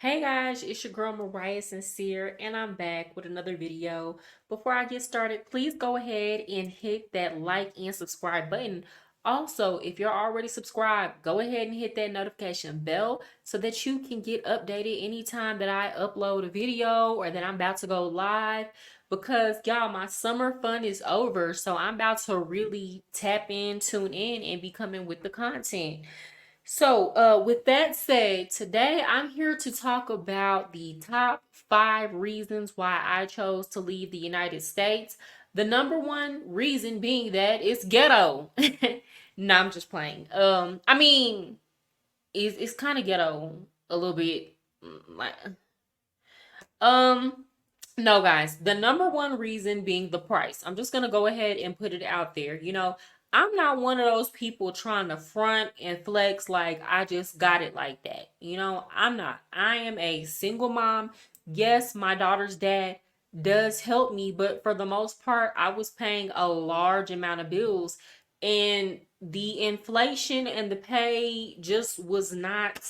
Hey guys, it's your girl Mariah Sincere, and I'm back with another video. Before I get started, please go ahead and hit that like and subscribe button. Also, if you're already subscribed, go ahead and hit that notification bell so that you can get updated anytime that I upload a video or that I'm about to go live. Because y'all, my summer fun is over, so I'm about to really tap in, tune in, and be coming with the content. So, with that said, today I'm here to talk about the top 5 reasons why I chose to leave the United States. The number one reason being that it's ghetto. No, I'm just playing. I mean, it's kind of ghetto a little bit. Like, um, no, guys, the number one reason being the price. I'm just going to go ahead and put it out there. I'm not one of those people trying to front and flex like I just got it like that. I'm not. I am a single mom. Yes, my daughter's dad does help me, but for the most part, I was paying a large amount of bills, and the inflation and the pay just was not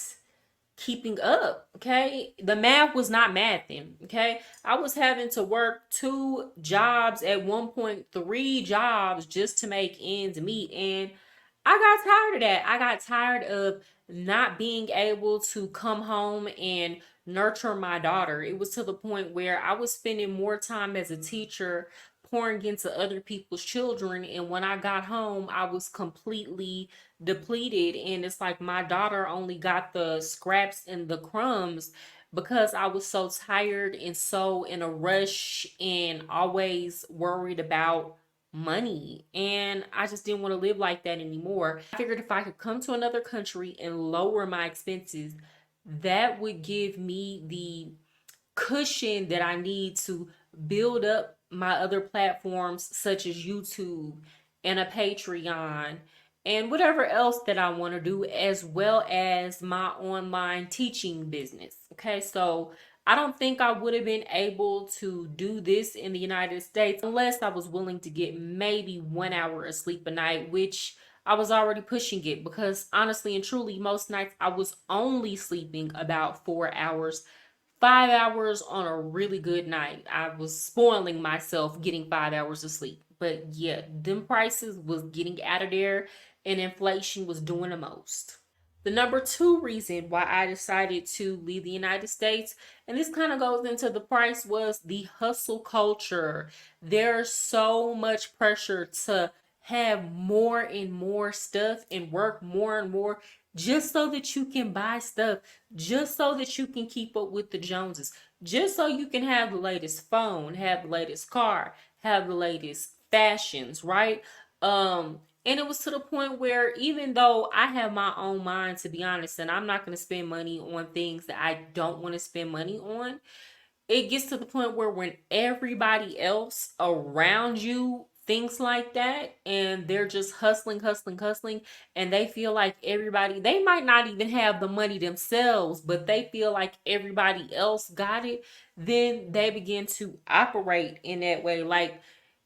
keeping up. Okay, the math was not mathing. Okay, I was having to work 2 jobs, at one point 3 jobs, just to make ends meet, and I got tired of that. I got tired of not being able to come home and nurture my daughter. It was to the point where I was spending more time as a teacher pouring into other people's children, and when I got home I was completely depleted, and it's like my daughter only got the scraps and the crumbs because I was so tired and so in a rush and always worried about money, and I just didn't want to live like that anymore. I figured if I could come to another country and lower my expenses, that would give me the cushion that I need to build up my other platforms such as YouTube and a Patreon and whatever else that I want to do, as well as my online teaching business. Okay, so I don't think I would have been able to do this in the United States unless I was willing to get maybe 1 hour of sleep a night, which I was already pushing it, because honestly and truly, most nights I was only sleeping about 4 hours. 5 hours on a really good night. I was spoiling myself getting 5 hours of sleep. But yeah, them prices was getting out of there, and inflation was doing the most. The number two reason why I decided to leave the United States, and this kind of goes into the price, was the hustle culture. There's so much pressure to have more and more stuff and work more and more just so that you can buy stuff, just so that you can keep up with the Joneses, just so you can have the latest phone, have the latest car, have the latest fashions, right? And it was to the point where, even though I have my own mind, to be honest, and I'm not going to spend money on things that I don't want to spend money on, it gets to the point where when everybody else around you thinks like that, and they're just hustling, hustling, hustling, and they feel like everybody, they might not even have the money themselves, but they feel like everybody else got it, then they begin to operate in that way. Like,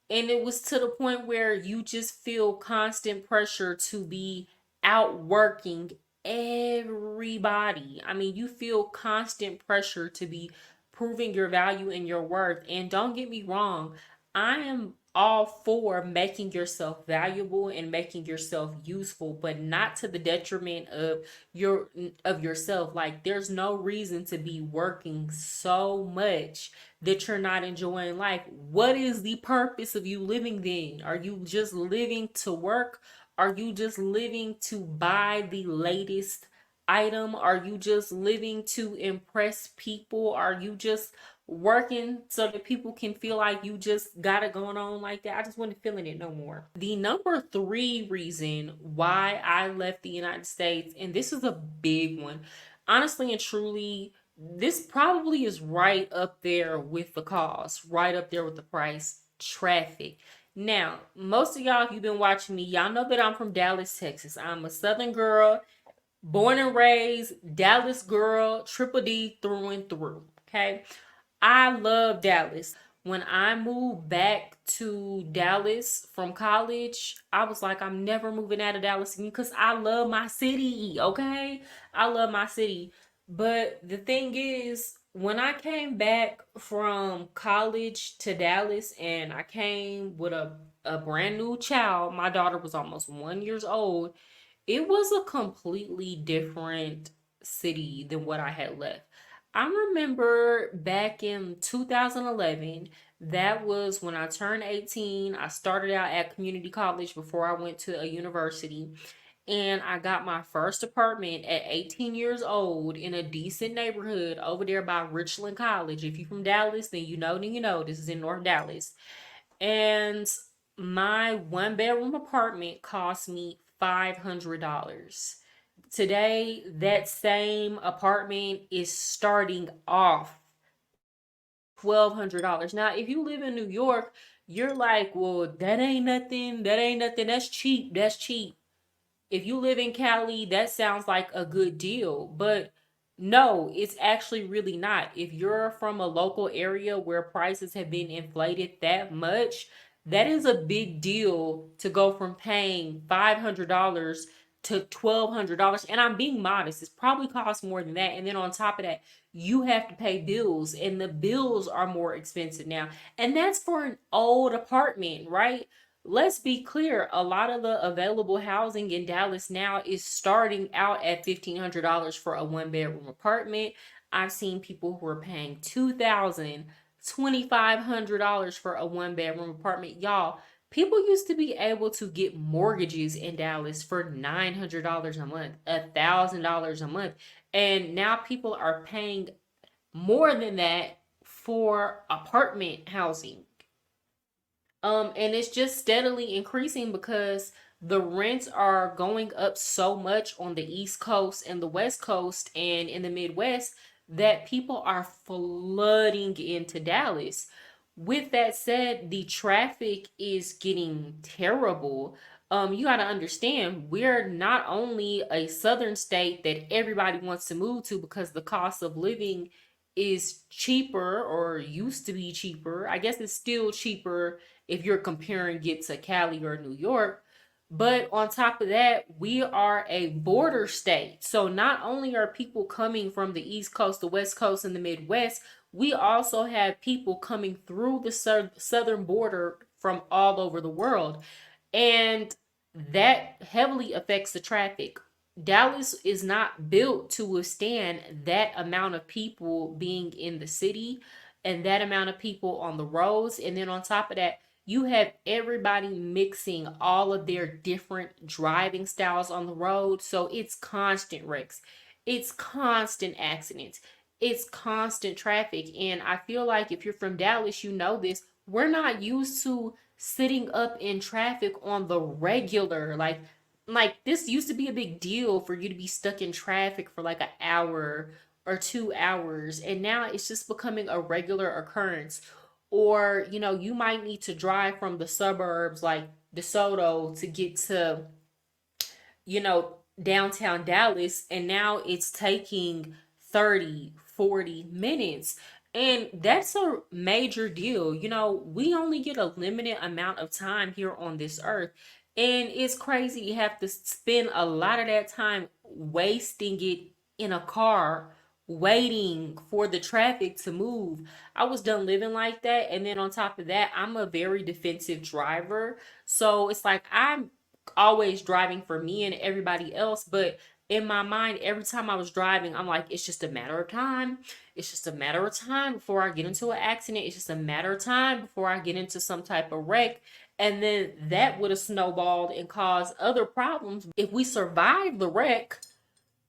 and it was to the point where you just feel constant pressure to be outworking everybody. I mean, you feel constant pressure to be proving your value and your worth. And don't get me wrong, I am all for making yourself valuable and making yourself useful, but not to the detriment of yourself. Like, there's no reason to be working so much that you're not enjoying life. What is the purpose of you living then? Are you just living to work? Are you just living to buy the latest item? Are you just living to impress people? Are you just working so that people can feel like you just got it going on like that? I just wasn't feeling it no more. The number three reason why I left the United States, and this is a big one, honestly and truly, this probably is right up there with the cost, right up there with the price: traffic. Now, most of y'all, if you've been watching me, y'all know that I'm from Dallas, Texas. I'm a Southern girl, born and raised Dallas girl, triple D through and through. Okay. I love Dallas. When I moved back to Dallas from college, I was like, I'm never moving out of Dallas again because I love my city. Okay. I love my city. But the thing is, when I came back from college to Dallas and I came with a brand new child, my daughter was almost 1 years old. It was a completely different city than what I had left. I remember back in 2011, that was when I turned 18. I started out at community college before I went to a university. And I got my first apartment at 18 years old in a decent neighborhood over there by Richland College. If you're from Dallas, then you know. This is in North Dallas. And my one bedroom apartment cost me $500. Today, that same apartment is starting off $1,200. Now, if you live in New York, you're like, well, that ain't nothing. That ain't nothing. That's cheap. That's cheap. If you live in Cali, that sounds like a good deal, but no, it's actually really not. If you're from a local area where prices have been inflated that much, that is a big deal to go from paying $500 to $1,200. And I'm being modest, it's probably costs more than that. And then on top of that, you have to pay bills, and the bills are more expensive now. And that's for an old apartment, right? Let's be clear, a lot of the available housing in Dallas now is starting out at $1,500 for a one bedroom apartment. I've seen people who are paying $2,000, $2,500 for a one bedroom apartment. Y'all, people used to be able to get mortgages in Dallas for $900 a month, $1,000 a month. And now people are paying more than that for apartment housing. And it's just steadily increasing because the rents are going up so much on the East Coast and the West Coast and in the Midwest that people are flooding into Dallas. With that said, the traffic is getting terrible. You got to understand, we're not only a southern state that everybody wants to move to because the cost of living is cheaper or used to be cheaper. I guess it's still cheaper if you're comparing it to Cali or New York. But on top of that, we are a border state. So not only are people coming from the East Coast, the West Coast, and the Midwest, we also have people coming through the southern border from all over the world. And that heavily affects the traffic. Dallas is not built to withstand that amount of people being in the city and that amount of people on the roads. And then on top of that, you have everybody mixing all of their different driving styles on the road. So it's constant wrecks, it's constant accidents, it's constant traffic. And I feel like if you're from Dallas, you know this. We're not used to sitting up in traffic on the regular. Like this used to be a big deal for you to be stuck in traffic for like an hour or 2 hours, and now it's just becoming a regular occurrence. Or you might need to drive from the suburbs like DeSoto to get to downtown Dallas, and now it's taking 30-40 minutes. And that's a major deal. We only get a limited amount of time here on this earth. And it's crazy you have to spend a lot of that time wasting it in a car, waiting for the traffic to move. I was done living like that. And then on top of that, I'm a very defensive driver. So it's like I'm always driving for me and everybody else, but in my mind, every time I was driving, I'm like, it's just a matter of time. It's just a matter of time before I get into an accident. It's just a matter of time before I get into some type of wreck. And then that would have snowballed and caused other problems. If we survive the wreck,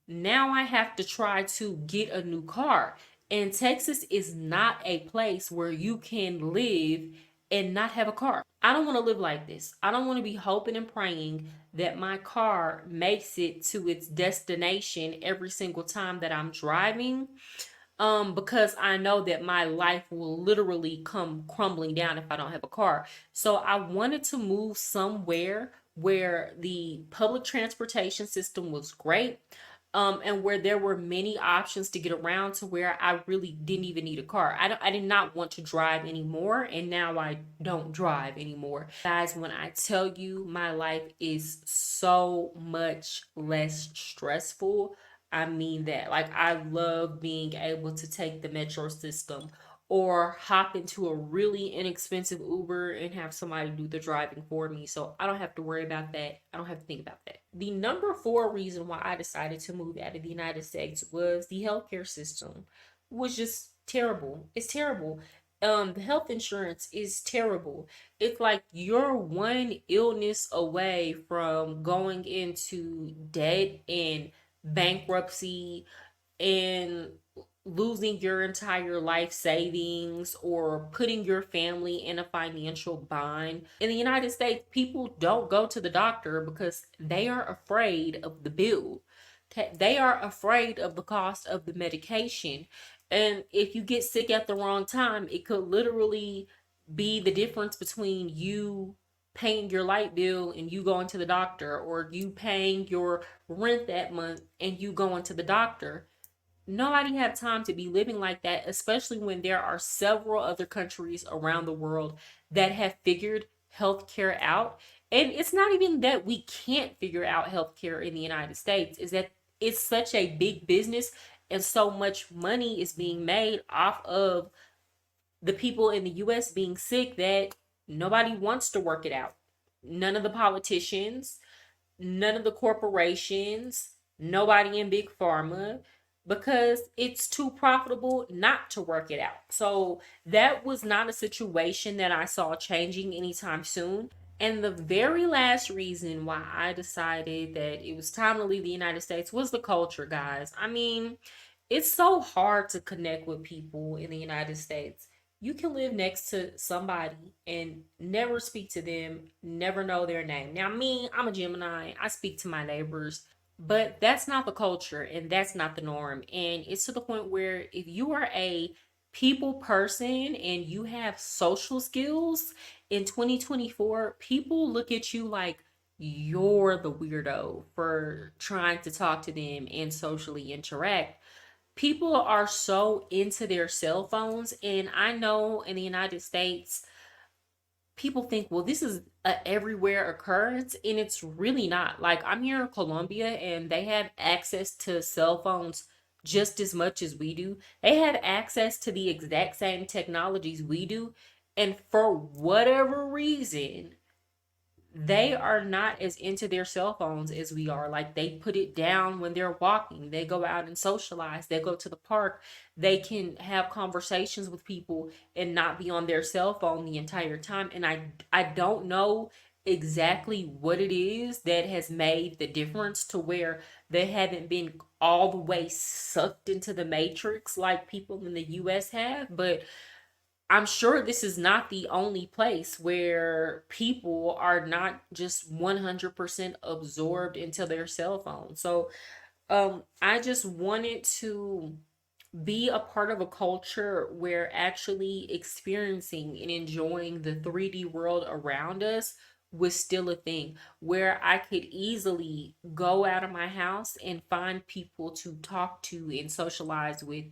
now I have to try to get a new car. And Texas is not a place where you can live and not have a car. I don't want to live like this. I don't want to be hoping and praying that my car makes it to its destination every single time that I'm driving. Because I know that my life will literally come crumbling down if I don't have a car. So I wanted to move somewhere where the public transportation system was great, and where there were many options to get around, to where I really didn't even need a car. I did not want to drive anymore, and now I don't drive anymore. Guys, when I tell you my life is so much less stressful, I mean that. Like, I love being able to take the metro system or hop into a really inexpensive Uber and have somebody do the driving for me. So I don't have to worry about that. I don't have to think about that. The number four reason why I decided to move out of the United States was the healthcare system was just terrible. It's terrible. The health insurance is terrible. It's like you're one illness away from going into debt and bankruptcy and losing your entire life savings or putting your family in a financial bind. In the United States, people don't go to the doctor because they are afraid of the bill. They are afraid of the cost of the medication. And if you get sick at the wrong time, it could literally be the difference between you paying your light bill and you going to the doctor, or you paying your rent that month and you going to the doctor. Nobody have time to be living like that, especially when there are several other countries around the world that have figured healthcare out. And it's not even that we can't figure out healthcare in the United States, is that it's such a big business and so much money is being made off of the people in the US being sick that nobody wants to work it out. None of the politicians, none of the corporations, nobody in big pharma, because it's too profitable not to work it out. So that was not a situation that I saw changing anytime soon. And the very last reason why I decided that it was time to leave the United States was the culture, guys. I mean, it's so hard to connect with people in the United States. You can live next to somebody and never speak to them, never know their name. Now, me, I'm a Gemini, I speak to my neighbors, but that's not the culture and that's not the norm. And it's to the point where if you are a people person and you have social skills in 2024, people look at you like you're the weirdo for trying to talk to them and socially interact. People are so into their cell phones, and I know in the United States people think, well, this is a everywhere occurrence, and it's really not. Like, I'm here in Colombia and they have access to cell phones just as much as we do. They have access to the exact same technologies we do, and for whatever reason they are not as into their cell phones as we are. Like, they put it down when they're walking. They go out and socialize. They go to the park. They can have conversations with people and not be on their cell phone the entire time. And I don't know exactly what it is that has made the difference to where they haven't been all the way sucked into the matrix like people in the US have, but I'm sure this is not the only place where people are not just 100% absorbed into their cell phone. So, I just wanted to be a part of a culture where actually experiencing and enjoying the 3D world around us was still a thing, where I could easily go out of my house and find people to talk to and socialize with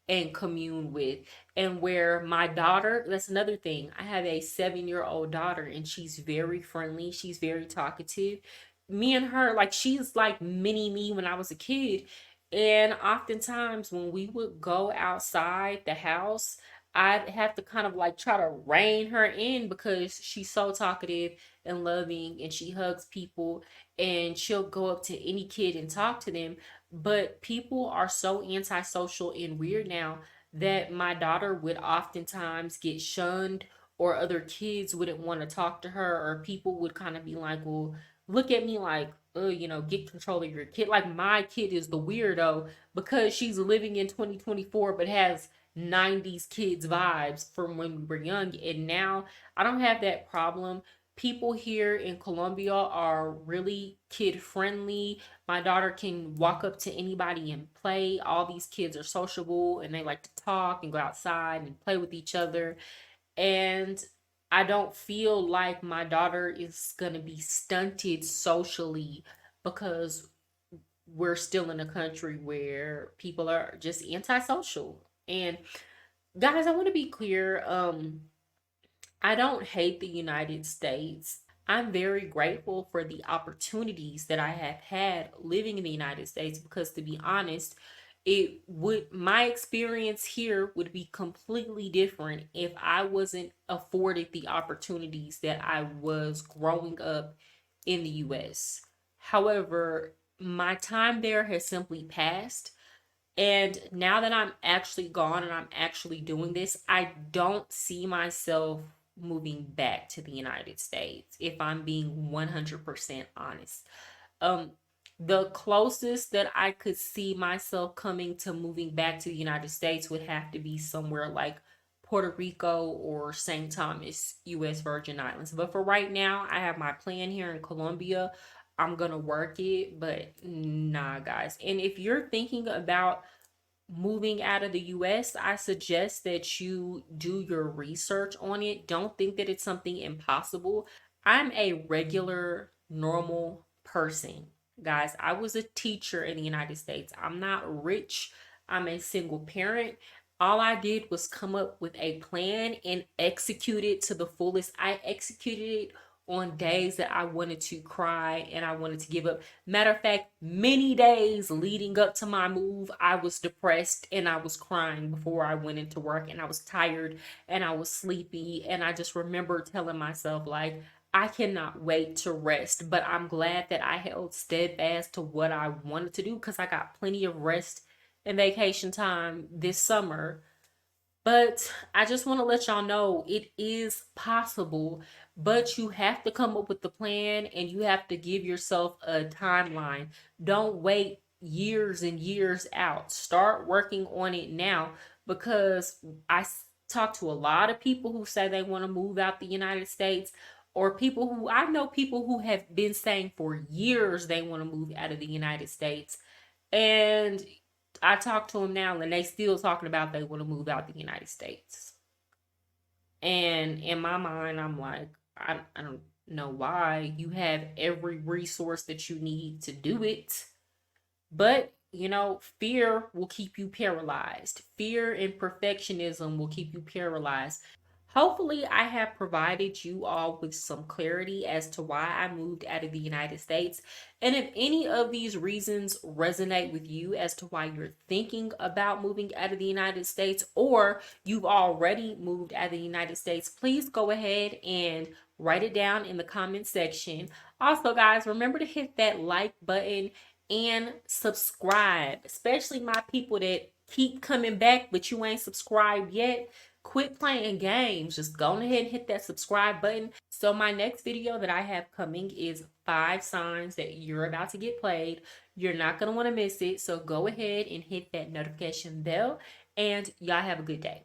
and commune with. And where my daughter, that's another thing. I have a 7-year-old daughter and she's very friendly, she's very talkative. Me and her, like, she's like mini me when I was a kid. And oftentimes when we would go outside the house, I'd have to kind of like try to rein her in because she's so talkative and loving and she hugs people and she'll go up to any kid and talk to them. But people are so antisocial and weird now that my daughter would oftentimes get shunned, or other kids wouldn't want to talk to her, or people would kind of be like, well, look at me like, oh, get control of your kid. Like, my kid is the weirdo because she's living in 2024 but has 90s kids vibes from when we were young. And now I don't have that problem. People here in Colombia are really kid friendly. My daughter can walk up to anybody and play. All these kids are sociable and they like to talk and go outside and play with each other. And I don't feel like my daughter is going to be stunted socially because we're still in a country where people are just antisocial. And guys, I want to be clear, I don't hate the United States. I'm very grateful for the opportunities that I have had living in the United States because, to be honest, it would my experience here would be completely different if I wasn't afforded the opportunities that I was growing up in the US. However, my time there has simply passed, and now that I'm actually gone and I'm actually doing this, I don't see myself moving back to the United States, if I'm being 100% honest. Um, the closest that I could see myself coming to moving back to the United States would have to be somewhere like Puerto Rico or St. Thomas, U.S. Virgin Islands. But for right now, I have my plan here in Colombia. I'm gonna work it, but nah, guys. And if you're thinking about moving out of the US, I suggest that you do your research on it. Don't think that it's something impossible. I'm a regular, normal person. Guys, I was a teacher in the United States. I'm not rich. I'm a single parent. All I did was come up with a plan and execute it to the fullest. I executed it on days that I wanted to cry and I wanted to give up. Matter of fact, many days leading up to my move, I was depressed and I was crying before I went into work, and I was tired and I was sleepy. And I just remember telling myself, like, I cannot wait to rest. But I'm glad that I held steadfast to what I wanted to do because I got plenty of rest and vacation time this summer. But I just want to let y'all know it is possible, but you have to come up with the plan and you have to give yourself a timeline. Don't wait years and years out. Start working on it now, because talk to a lot of people who say they want to move out the United States, or people who I know people who have been saying for years they want to move out of the United States. And I talk to them now and they still talking about they want to move out the United States. And in my mind, I'm like, I don't know why. You have every resource that you need to do it. But, fear will keep you paralyzed. Fear and perfectionism will keep you paralyzed. Hopefully, I have provided you all with some clarity as to why I moved out of the United States. And if any of these reasons resonate with you as to why you're thinking about moving out of the United States, or you've already moved out of the United States, please go ahead and write it down in the comment section. Also, guys, remember to hit that like button and subscribe, especially my people that keep coming back but you ain't subscribed yet. Quit playing games. Just go ahead and hit that subscribe button. So my next video that I have coming is 5 signs that you're about to get played. You're not going to want to miss it. So go ahead and hit that notification bell, and y'all have a good day.